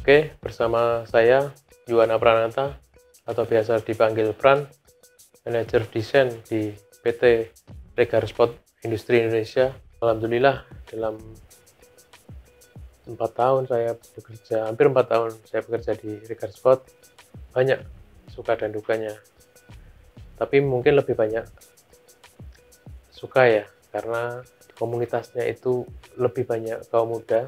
Oke, bersama saya Yuwana Pranata atau biasa dipanggil Pran, manajer desain di PT Regar Sport Industri Indonesia. Alhamdulillah dalam 4 tahun saya bekerja, hampir 4 tahun saya bekerja di Regar Sport, banyak suka dan dukanya. Tapi mungkin lebih banyak suka ya, karena komunitasnya itu lebih banyak kaum muda.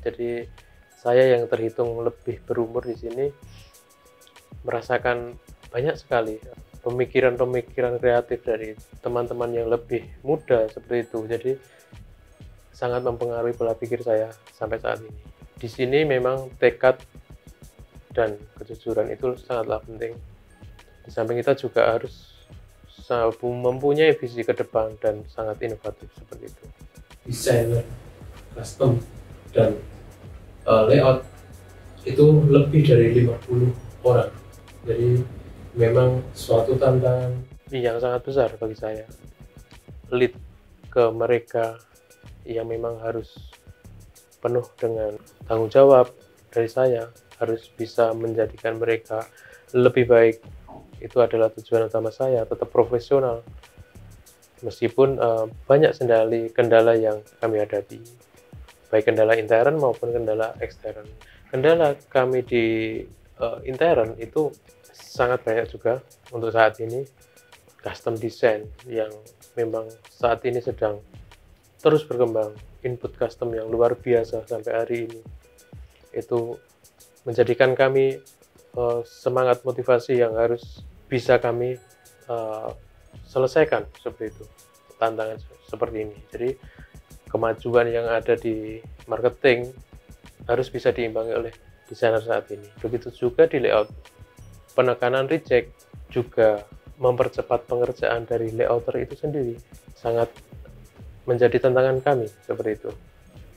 Jadi saya yang terhitung lebih berumur di sini merasakan banyak sekali pemikiran-pemikiran kreatif dari teman-teman yang lebih muda seperti itu. Jadi sangat mempengaruhi pola pikir saya sampai saat ini. Di sini memang tekad dan kejujuran itu sangatlah penting. Di samping kita juga harus mempunyai visi ke depan dan sangat inovatif seperti itu. Desainer, custom, dan layout itu lebih dari 50 orang. Jadi memang suatu tantangan yang sangat besar bagi saya. Lead ke mereka yang memang harus penuh dengan tanggung jawab dari saya, harus bisa menjadikan mereka lebih baik. Itu adalah tujuan utama saya, tetap profesional meskipun banyak kendala yang kami hadapi, baik kendala intern maupun kendala ekstern. Kendala kami di intern itu sangat banyak juga untuk saat ini. Custom design yang memang saat ini sedang terus berkembang, input custom yang luar biasa sampai hari ini, itu menjadikan kami semangat motivasi yang harus bisa kami selesaikan seperti itu, tantangan seperti ini. Jadi kemajuan yang ada di marketing harus bisa diimbangi oleh desainer saat ini. Begitu juga di layout, penekanan reject juga mempercepat pengerjaan dari layouter itu sendiri, sangat menjadi tantangan kami seperti itu.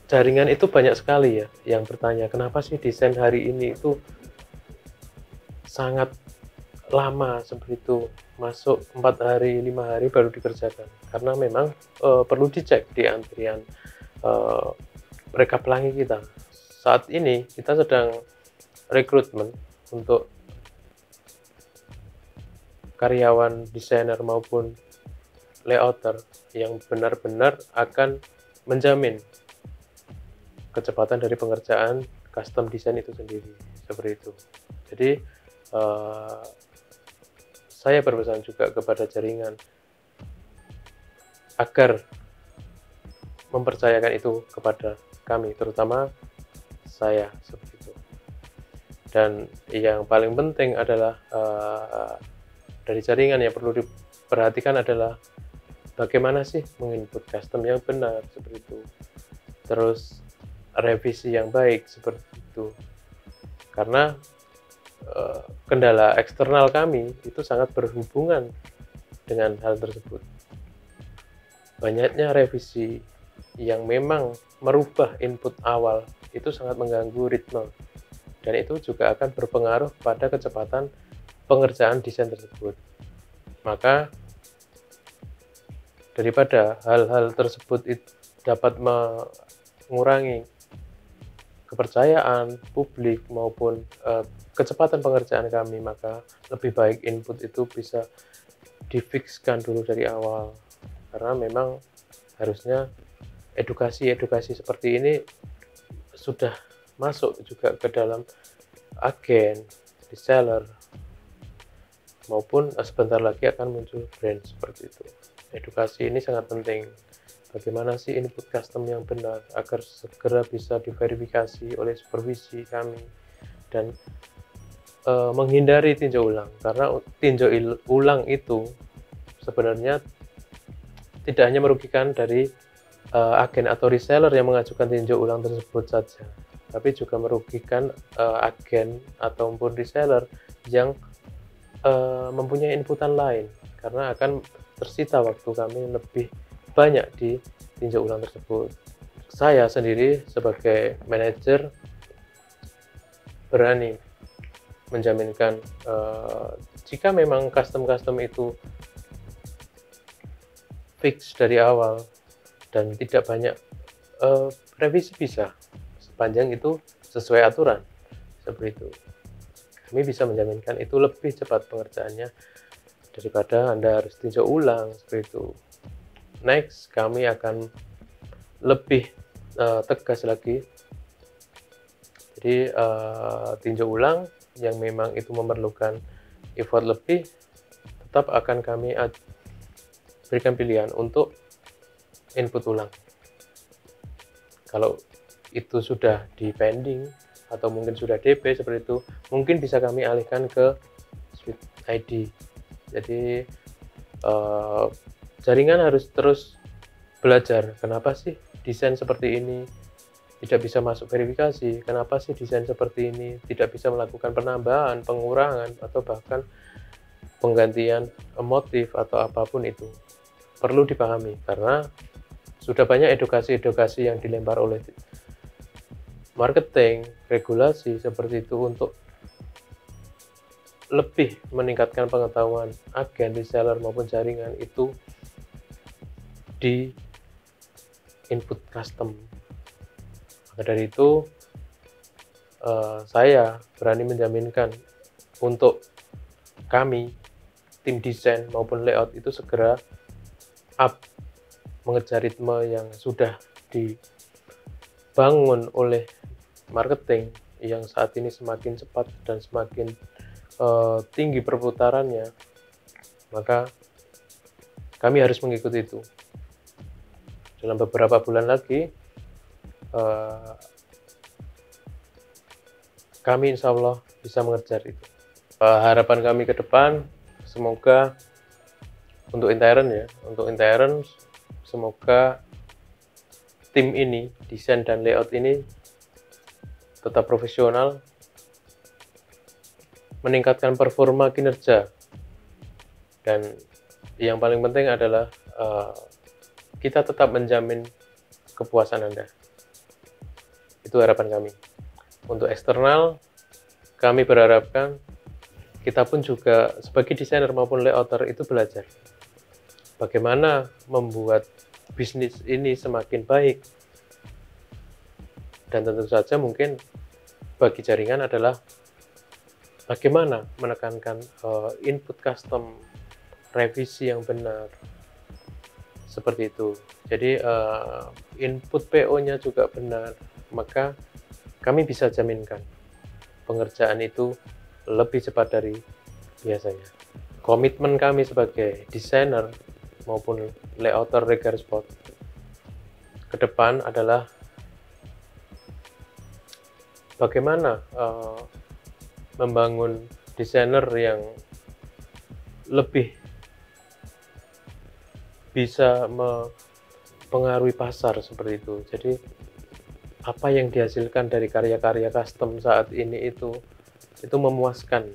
Jaringan itu banyak sekali ya yang bertanya, kenapa sih desain hari ini itu sangat lama seperti itu, masuk 4 hari 5 hari baru dikerjakan, karena memang perlu dicek di antrian mereka pelangi kita. Saat ini kita sedang rekrutmen untuk karyawan desainer maupun layouter yang benar-benar akan menjamin kecepatan dari pengerjaan custom design itu sendiri, seperti itu. Jadi saya berpesan juga kepada jaringan agar mempercayakan itu kepada kami, terutama saya, seperti itu. Dan yang paling penting adalah dari jaringan yang perlu diperhatikan adalah bagaimana sih menginput custom yang benar, seperti itu. Terus revisi yang baik, seperti itu. Karena kendala eksternal kami itu sangat berhubungan dengan hal tersebut. Banyaknya revisi yang memang merubah input awal itu sangat mengganggu ritme, dan itu juga akan berpengaruh pada kecepatan pengerjaan desain tersebut. Maka daripada hal-hal tersebut dapat mengurangi kepercayaan publik maupun kecepatan pengerjaan kami, maka lebih baik input itu bisa difikskan dulu dari awal, karena memang harusnya edukasi seperti ini sudah masuk juga ke dalam agen, reseller, maupun sebentar lagi akan muncul brand seperti itu. Edukasi ini sangat penting. Bagaimana sih input custom yang benar agar segera bisa diverifikasi oleh supervisi kami dan menghindari tinjau ulang, karena tinjau ulang itu sebenarnya tidak hanya merugikan dari agen atau reseller yang mengajukan tinjau ulang tersebut saja, tapi juga merugikan agen ataupun reseller yang mempunyai inputan lain, karena akan tersita waktu kami lebih banyak di tinjau ulang tersebut. Saya sendiri sebagai manajer berani menjaminkan jika memang custom itu fix dari awal dan tidak banyak revisi, bisa sepanjang itu sesuai aturan, seperti itu. Kami bisa menjaminkan itu lebih cepat pengerjaannya daripada Anda harus tinjau ulang seperti itu. Next, kami akan lebih tegas lagi. Jadi tinjau ulang yang memang itu memerlukan effort lebih, tetap akan kami berikan pilihan untuk input ulang. Kalau itu sudah di pending atau mungkin sudah DP seperti itu, mungkin bisa kami alihkan ke Suite ID. Jadi jaringan harus terus belajar, kenapa sih desain seperti ini tidak bisa masuk verifikasi, kenapa sih desain seperti ini tidak bisa melakukan penambahan, pengurangan, atau bahkan penggantian motif atau apapun itu. Perlu dipahami karena sudah banyak edukasi-edukasi yang dilempar oleh marketing, regulasi seperti itu untuk lebih meningkatkan pengetahuan agen, reseller maupun jaringan itu di input custom. Maka dari itu saya berani menjaminkan untuk kami, tim desain maupun layout itu segera up mengejar ritme yang sudah dibangun oleh marketing yang saat ini semakin cepat dan semakin tinggi perputarannya, maka kami harus mengikuti itu. Dalam beberapa bulan lagi kami insya Allah bisa mengejar itu. Harapan kami ke depan semoga untuk intern semoga tim ini, desain dan layout ini tetap profesional, meningkatkan performa kinerja, dan yang paling penting adalah kita tetap menjamin kepuasan Anda. Itu harapan kami. Untuk eksternal, kami berharapkan kita pun juga sebagai desainer maupun layouter itu belajar bagaimana membuat bisnis ini semakin baik. Dan tentu saja mungkin bagi jaringan adalah bagaimana menekankan input custom, revisi yang benar, seperti itu. Jadi input PO-nya juga benar, maka kami bisa jaminkan pengerjaan itu lebih cepat dari biasanya. Komitmen kami sebagai desainer maupun layouter Regar Spot ke depan adalah bagaimana membangun desainer yang lebih bisa mempengaruhi pasar seperti itu. Jadi apa yang dihasilkan dari karya-karya custom saat ini itu memuaskan.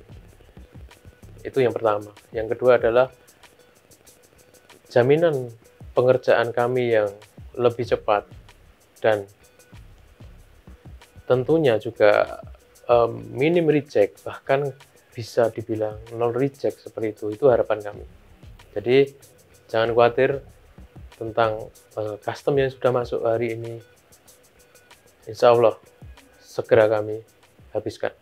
Itu yang pertama. Yang kedua adalah jaminan pengerjaan kami yang lebih cepat dan tentunya juga minim reject, bahkan bisa dibilang nol reject seperti itu harapan kami. Jadi jangan khawatir tentang custom yang sudah masuk hari ini, insya Allah segera kami habiskan.